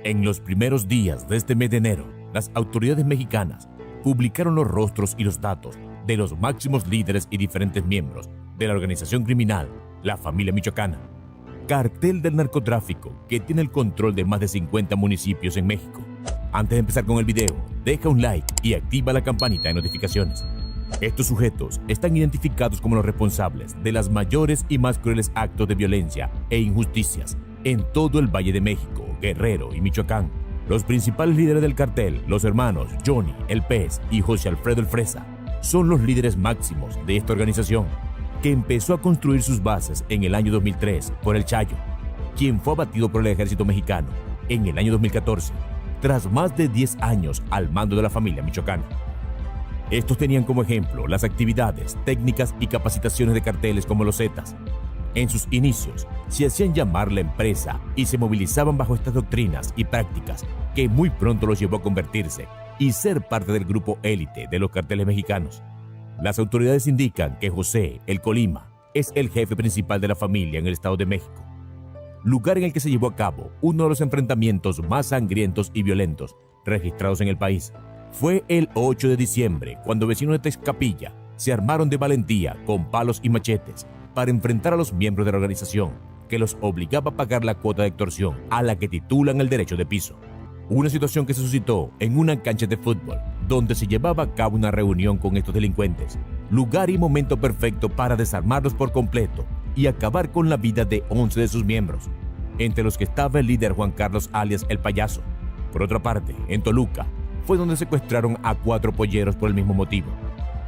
En los primeros días de este mes de enero, las autoridades mexicanas publicaron los rostros y los datos de los máximos líderes y diferentes miembros de la organización criminal, la familia michoacana, cartel del narcotráfico que tiene el control de más de 50 municipios en México. Antes de empezar con el video, deja un like y activa la campanita de notificaciones. Estos sujetos están identificados como los responsables de las mayores y más crueles actos de violencia e injusticias en todo el Valle de México, Guerrero y Michoacán. Los principales líderes del cartel, los hermanos Johnny, el Pez y José Alfredo el Fresa, son los líderes máximos de esta organización, que empezó a construir sus bases en el año 2003 por el Chayo, quien fue abatido por el ejército mexicano en el año 2014, tras más de 10 años al mando de la familia michoacana. Estos tenían como ejemplo las actividades, técnicas y capacitaciones de carteles como los Zetas. En sus inicios, se hacían llamar la empresa y se movilizaban bajo estas doctrinas y prácticas que muy pronto los llevó a convertirse y ser parte del grupo élite de los carteles mexicanos. Las autoridades indican que José, el Colima, es el jefe principal de la familia en el Estado de México, lugar en el que se llevó a cabo uno de los enfrentamientos más sangrientos y violentos registrados en el país. Fue el 8 de diciembre cuando vecinos de Texcapilla se armaron de valentía con palos y machetes para enfrentar a los miembros de la organización que los obligaba a pagar la cuota de extorsión a la que titulan el derecho de piso. Una situación que se suscitó en una cancha de fútbol donde se llevaba a cabo una reunión con estos delincuentes, lugar y momento perfecto para desarmarlos por completo y acabar con la vida de 11 de sus miembros, entre los que estaba el líder Juan Carlos alias El Payaso. Por otra parte, en Toluca fue donde secuestraron a 4 polleros por el mismo motivo.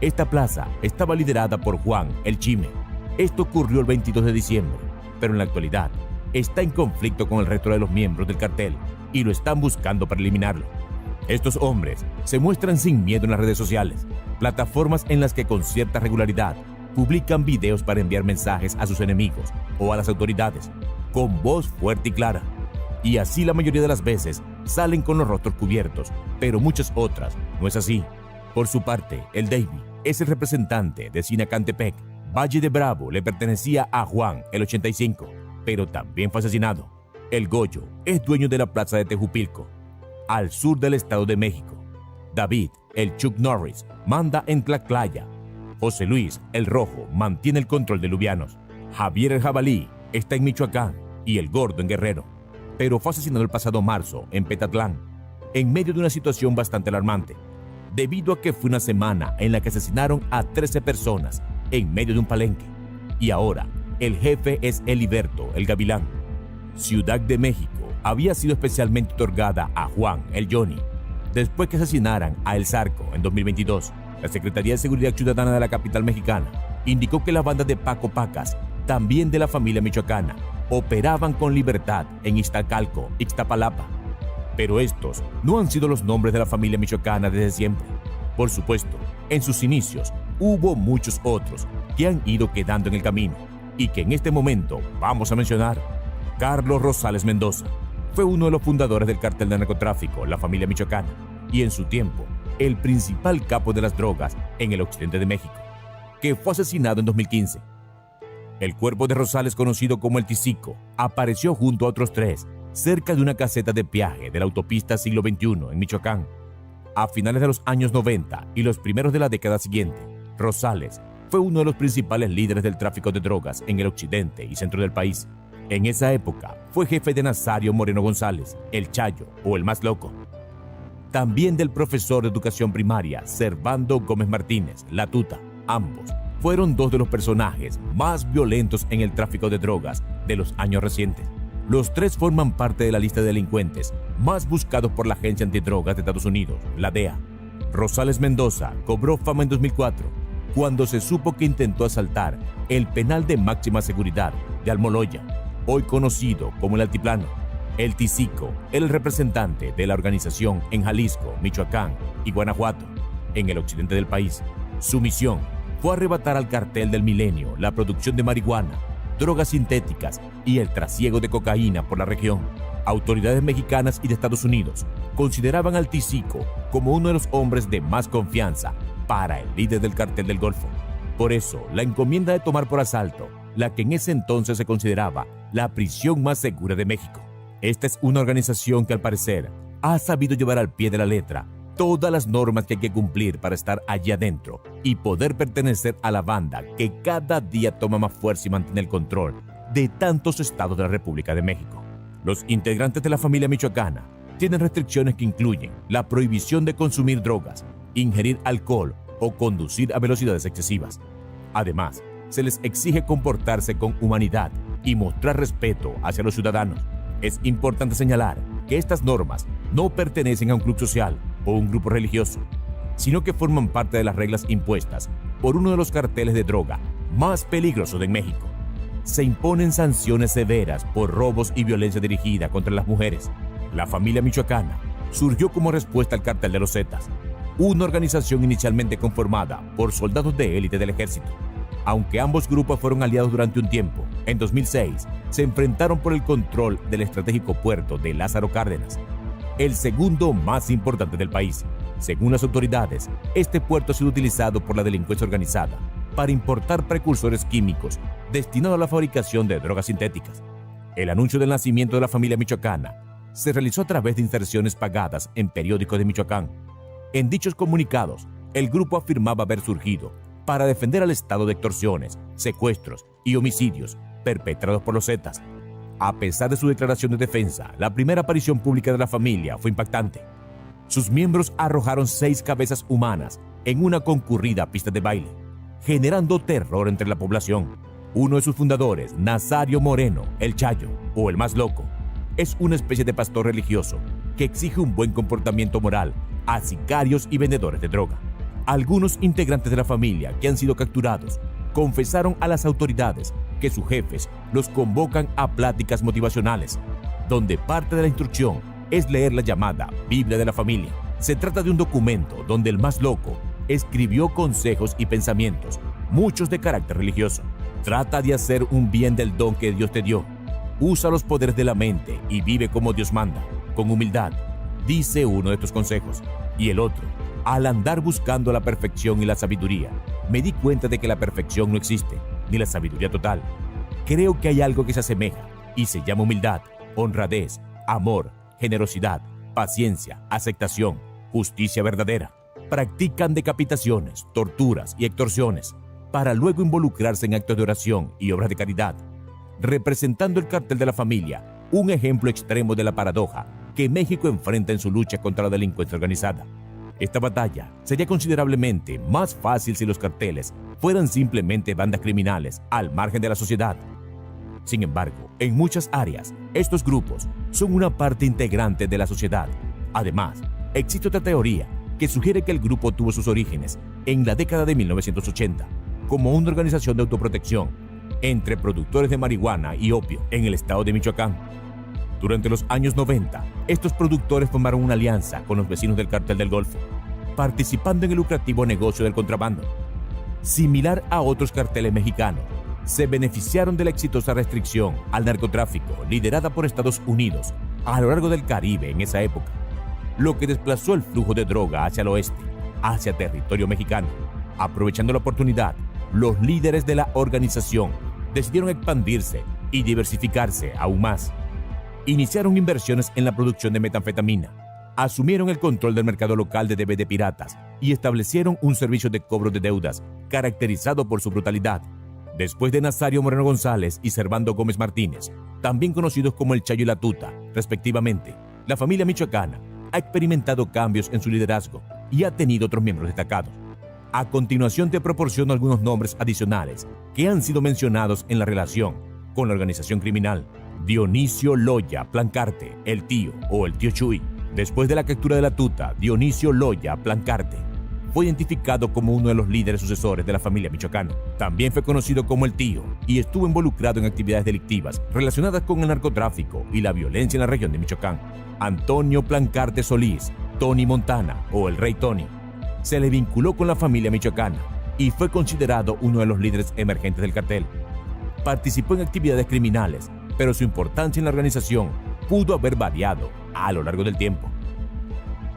Esta plaza estaba liderada por Juan el Chime. Esto ocurrió el 22 de diciembre, pero en la actualidad está en conflicto con el resto de los miembros del cartel y lo están buscando para eliminarlo. Estos hombres se muestran sin miedo en las redes sociales, plataformas en las que con cierta regularidad publican videos para enviar mensajes a sus enemigos o a las autoridades, con voz fuerte y clara. Y así la mayoría de las veces salen con los rostros cubiertos, pero muchas otras no es así. Por su parte, el Davy es el representante de Sinacantepec. Valle de Bravo le pertenecía a Juan el 85, pero también fue asesinado. El Goyo es dueño de la plaza de Tejupilco, al sur del Estado de México. David, el Chuck Norris, manda en Tlaxcala. José Luis, el Rojo, mantiene el control de Lubianos. Javier el Jabalí está en Michoacán y el Gordo en Guerrero, pero fue asesinado el pasado marzo en Petatlán, en medio de una situación bastante alarmante, debido a que fue una semana en la que asesinaron a 13 personas en medio de un palenque. Y ahora, el jefe es Heliberto, el Gavilán. Ciudad de México había sido especialmente otorgada a Juan, el Johnny, después que asesinaran a El Zarco en 2022. La Secretaría de Seguridad Ciudadana de la capital mexicana indicó que la banda de Paco Pacas, también de la familia michoacana, operaban con libertad en Iztacalco, Ixtapalapa. Pero estos no han sido los nombres de la familia michoacana desde siempre. Por supuesto, en sus inicios hubo muchos otros que han ido quedando en el camino y que en este momento vamos a mencionar. Carlos Rosales Mendoza fue uno de los fundadores del cartel de narcotráfico, la familia michoacana, y en su tiempo el principal capo de las drogas en el occidente de México, que fue asesinado en 2015. El cuerpo de Rosales, conocido como el Ticico, apareció junto a otros 3 cerca de una caseta de peaje de la autopista Siglo XXI en Michoacán. A finales de los años 90 y los primeros de la década siguiente, Rosales fue uno de los principales líderes del tráfico de drogas en el occidente y centro del país. En esa época fue jefe de Nazario Moreno González, el Chayo o el Más Loco. También del profesor de educación primaria Servando Gómez Martínez, la Tuta. Ambos fueron 2 de los personajes más violentos en el tráfico de drogas de los años recientes. Los 3 forman parte de la lista de delincuentes más buscados por la Agencia Antidrogas de Estados Unidos, la DEA. Rosales Mendoza cobró fama en 2004, cuando se supo que intentó asaltar el penal de máxima seguridad de Almoloya, hoy conocido como el Altiplano. El Ticico era el representante de la organización en Jalisco, Michoacán y Guanajuato, en el occidente del país. Su misión fue arrebatar al cartel del milenio la producción de marihuana, drogas sintéticas y el trasiego de cocaína por la región. Autoridades mexicanas y de Estados Unidos consideraban al Ticico como uno de los hombres de más confianza para el líder del cartel del Golfo. Por eso, la encomienda de tomar por asalto la que en ese entonces se consideraba la prisión más segura de México. Esta es una organización que al parecer ha sabido llevar al pie de la letra todas las normas que hay que cumplir para estar allí adentro y poder pertenecer a la banda que cada día toma más fuerza y mantiene el control de tantos estados de la República de México. Los integrantes de la familia michoacana tienen restricciones que incluyen la prohibición de consumir drogas, ingerir alcohol o conducir a velocidades excesivas. Además, se les exige comportarse con humanidad y mostrar respeto hacia los ciudadanos. Es importante señalar que estas normas no pertenecen a un club social o un grupo religioso, sino que forman parte de las reglas impuestas por uno de los carteles de droga más peligrosos de México. Se imponen sanciones severas por robos y violencia dirigida contra las mujeres. La familia michoacana surgió como respuesta al cartel de los Zetas, una organización inicialmente conformada por soldados de élite del ejército. Aunque ambos grupos fueron aliados durante un tiempo, en 2006 se enfrentaron por el control del estratégico puerto de Lázaro Cárdenas, el segundo más importante del país. Según las autoridades, este puerto ha sido utilizado por la delincuencia organizada para importar precursores químicos destinados a la fabricación de drogas sintéticas. El anuncio del nacimiento de la familia michoacana se realizó a través de inserciones pagadas en periódicos de Michoacán. En dichos comunicados, el grupo afirmaba haber surgido para defender al Estado de extorsiones, secuestros y homicidios perpetrados por los Zetas. A pesar de su declaración de defensa, la primera aparición pública de la familia fue impactante. Sus miembros arrojaron 6 cabezas humanas en una concurrida pista de baile, generando terror entre la población. Uno de sus fundadores, Nazario Moreno, el Chayo, o el más loco, es una especie de pastor religioso que exige un buen comportamiento moral a sicarios y vendedores de droga. Algunos integrantes de la familia que han sido capturados confesaron a las autoridades que sus jefes los convocan a pláticas motivacionales, donde parte de la instrucción es leer la llamada Biblia de la familia. Se trata de un documento donde el más loco escribió consejos y pensamientos, muchos de carácter religioso. Trata de hacer un bien del don que Dios te dio. Usa los poderes de la mente y vive como Dios manda, con humildad, dice uno de estos consejos. Y el otro, al andar buscando la perfección y la sabiduría, me di cuenta de que la perfección no existe, ni la sabiduría total. Creo que hay algo que se asemeja y se llama humildad, honradez, amor, generosidad, paciencia, aceptación, justicia verdadera. Practican decapitaciones, torturas y extorsiones para luego involucrarse en actos de oración y obras de caridad, representando el cartel de la familia, un ejemplo extremo de la paradoja que México enfrenta en su lucha contra la delincuencia organizada. Esta batalla sería considerablemente más fácil si los carteles fueran simplemente bandas criminales al margen de la sociedad. Sin embargo, en muchas áreas, estos grupos son una parte integrante de la sociedad. Además, existe otra teoría que sugiere que el grupo tuvo sus orígenes en la década de 1980 como una organización de autoprotección entre productores de marihuana y opio en el estado de Michoacán. Durante los años 90, estos productores formaron una alianza con los vecinos del Cártel del Golfo, participando en el lucrativo negocio del contrabando. Similar a otros carteles mexicanos, se beneficiaron de la exitosa restricción al narcotráfico liderada por Estados Unidos a lo largo del Caribe en esa época, lo que desplazó el flujo de droga hacia el oeste, hacia territorio mexicano. Aprovechando la oportunidad, los líderes de la organización decidieron expandirse y diversificarse aún más. Iniciaron inversiones en la producción de metanfetamina, asumieron el control del mercado local de DVD piratas y establecieron un servicio de cobro de deudas caracterizado por su brutalidad. Después de Nazario Moreno González y Servando Gómez Martínez, también conocidos como el Chayo y la Tuta, respectivamente, la familia michoacana ha experimentado cambios en su liderazgo y ha tenido otros miembros destacados. A continuación te proporciono algunos nombres adicionales que han sido mencionados en la relación con la organización criminal. Dionisio Loya Plancarte, el tío o el tío Chuy. Después de la captura de la Tuta, Dionisio Loya Plancarte fue identificado como uno de los líderes sucesores de la familia michoacana. También fue conocido como el tío y estuvo involucrado en actividades delictivas relacionadas con el narcotráfico y la violencia en la región de Michoacán. Antonio Plancarte Solís, Tony Montana o el Rey Tony, se le vinculó con la familia michoacana y fue considerado uno de los líderes emergentes del cartel. Participó en actividades criminales, pero su importancia en la organización pudo haber variado a lo largo del tiempo.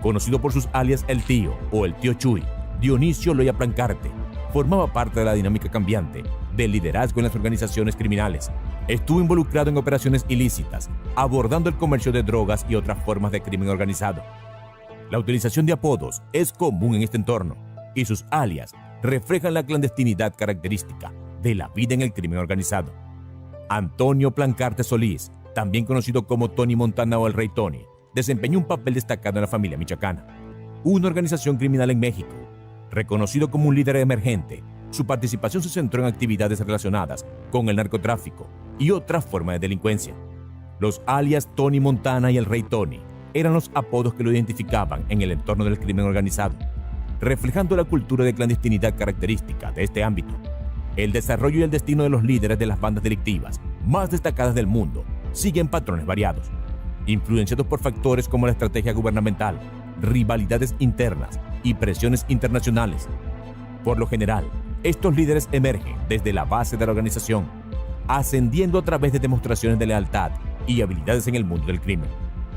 Conocido por sus alias el tío o el tío Chuy, Dionisio Loya Plancarte formaba parte de la dinámica cambiante del liderazgo en las organizaciones criminales, Estuvo involucrado en operaciones ilícitas, abordando el comercio de drogas y otras formas de crimen organizado. La utilización de apodos es común en este entorno, y sus alias reflejan la clandestinidad característica de la vida en el crimen organizado. Antonio Plancarte Solís, también conocido como Tony Montana o el Rey Tony, desempeñó un papel destacado en la familia michoacana, una organización criminal en México. Reconocido como un líder emergente, su participación se centró en actividades relacionadas con el narcotráfico y otras formas de delincuencia. Los alias Tony Montana y el Rey Tony eran los apodos que lo identificaban en el entorno del crimen organizado, reflejando la cultura de clandestinidad característica de este ámbito. El desarrollo y el destino de los líderes de las bandas delictivas más destacadas del mundo siguen patrones variados, influenciados por factores como la estrategia gubernamental, rivalidades internas y presiones internacionales. Por lo general, estos líderes emergen desde la base de la organización, ascendiendo a través de demostraciones de lealtad y habilidades en el mundo del crimen.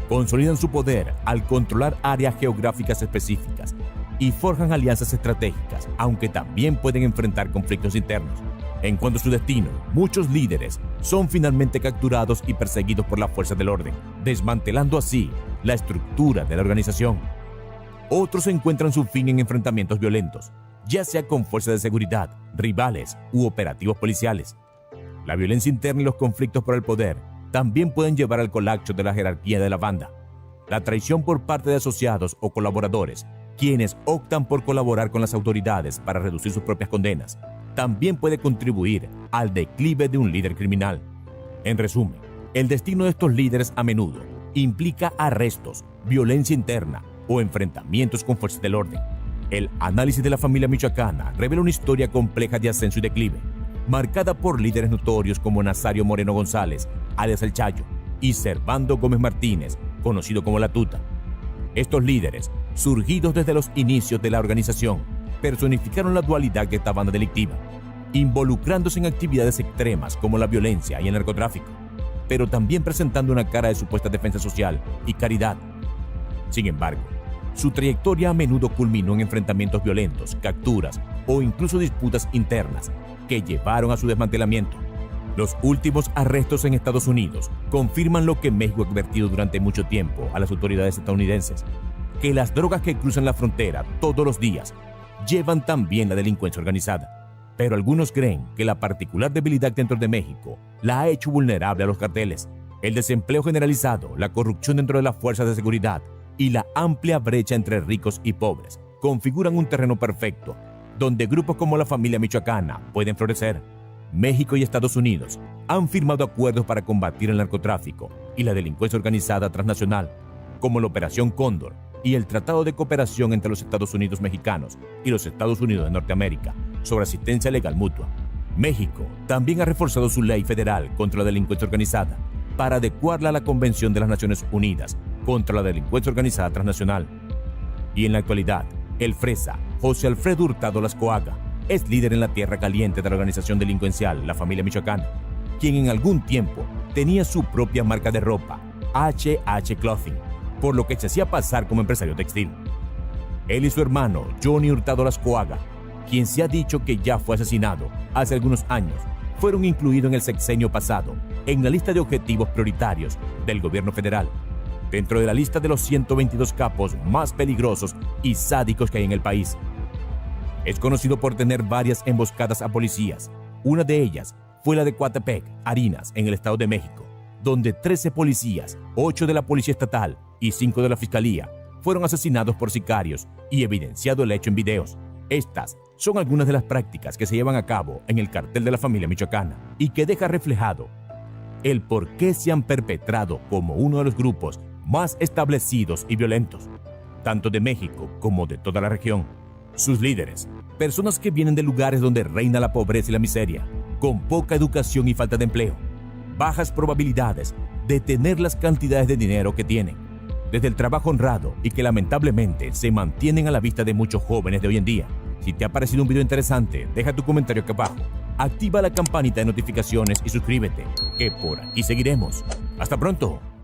Consolidan su poder al controlar áreas geográficas específicas y forjan alianzas estratégicas, aunque también pueden enfrentar conflictos internos. En cuanto a su destino, muchos líderes son finalmente capturados y perseguidos por las fuerzas del orden, desmantelando así la estructura de la organización. Otros encuentran su fin en enfrentamientos violentos, ya sea con fuerzas de seguridad, rivales u operativos policiales. La violencia interna y los conflictos por el poder también pueden llevar al colapso de la jerarquía de la banda. La traición por parte de asociados o colaboradores, quienes optan por colaborar con las autoridades para reducir sus propias condenas, también puede contribuir al declive de un líder criminal. En resumen, el destino de estos líderes a menudo implica arrestos, violencia interna o enfrentamientos con fuerzas del orden. El análisis de la familia michoacana revela una historia compleja de ascenso y declive, marcada por líderes notorios como Nazario Moreno González, alias El Chayo, y Servando Gómez Martínez, conocido como La Tuta. Estos líderes, surgidos desde los inicios de la organización, personificaron la dualidad de esta banda delictiva, involucrándose en actividades extremas como la violencia y el narcotráfico, pero también presentando una cara de supuesta defensa social y caridad. Sin embargo, su trayectoria a menudo culminó en enfrentamientos violentos, capturas o incluso disputas internas que llevaron a su desmantelamiento. Los últimos arrestos en Estados Unidos confirman lo que México ha advertido durante mucho tiempo a las autoridades estadounidenses, que las drogas que cruzan la frontera todos los días llevan también la delincuencia organizada. Pero algunos creen que la particular debilidad dentro de México la ha hecho vulnerable a los carteles. El desempleo generalizado, la corrupción dentro de las fuerzas de seguridad y la amplia brecha entre ricos y pobres configuran un terreno perfecto donde grupos como la familia michoacana pueden florecer. México y Estados Unidos han firmado acuerdos para combatir el narcotráfico y la delincuencia organizada transnacional, como la Operación Cóndor y el Tratado de Cooperación entre los Estados Unidos mexicanos y los Estados Unidos de Norteamérica sobre asistencia legal mutua. México también ha reforzado su ley federal contra la delincuencia organizada para adecuarla a la Convención de las Naciones Unidas contra la delincuencia organizada transnacional. Y en la actualidad, el fresa José Alfredo Hurtado Lascoaga es líder en la tierra caliente de la organización delincuencial La Familia Michoacana, quien en algún tiempo tenía su propia marca de ropa, HH Clothing, por lo que se hacía pasar como empresario textil. Él y su hermano Johnny Hurtado Lascoaga, quien se ha dicho que ya fue asesinado hace algunos años, fueron incluidos en el sexenio pasado en la lista de objetivos prioritarios del gobierno federal, dentro de la lista de los 122 capos más peligrosos y sádicos que hay en el país. Es conocido por tener varias emboscadas a policías. Una de ellas fue la de Coatepec, Harinas, en el Estado de México, donde 13 policías, 8 de la Policía Estatal y 5 de la Fiscalía, fueron asesinados por sicarios y evidenciado el hecho en videos. Estas son algunas de las prácticas que se llevan a cabo en el cartel de la familia michoacana y que deja reflejado el por qué se han perpetrado como uno de los grupos más establecidos y violentos, tanto de México como de toda la región. Sus líderes, personas que vienen de lugares donde reina la pobreza y la miseria, con poca educación y falta de empleo, bajas probabilidades de tener las cantidades de dinero que tienen, desde el trabajo honrado y que lamentablemente se mantienen a la vista de muchos jóvenes de hoy en día. Si te ha parecido un video interesante, deja tu comentario aquí abajo, activa la campanita de notificaciones y suscríbete, que por aquí seguiremos. ¡Hasta pronto!